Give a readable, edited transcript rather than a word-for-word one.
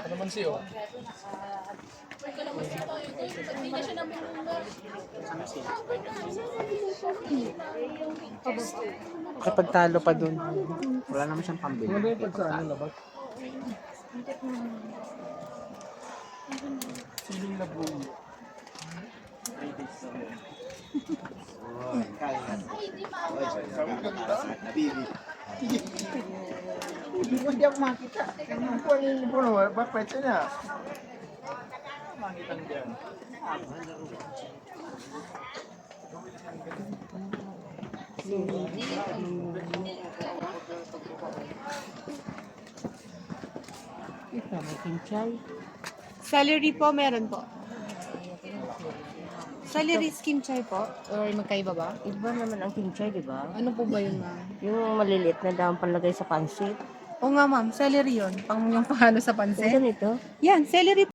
Ano man siyo? Kapag talo pa dun, wala naman siyang pambili. Ano ba yung pag sa ano labas? Siling na buo. Hindi ako makita. Kung ano yung puno, bakit siya? Makita diyan. Ito, may kinchay. Celery po, meron po. Celery skin chai po? Or magkaiba ba? Iba naman ang kinchay, di ba? Ano po ba yun, ma'am? Yung maliliit na dahon panlagay sa pansit. Oo nga, ma'am. Celery yun. Pang yung pangano sa Kung pansit. ganito, Yan, celery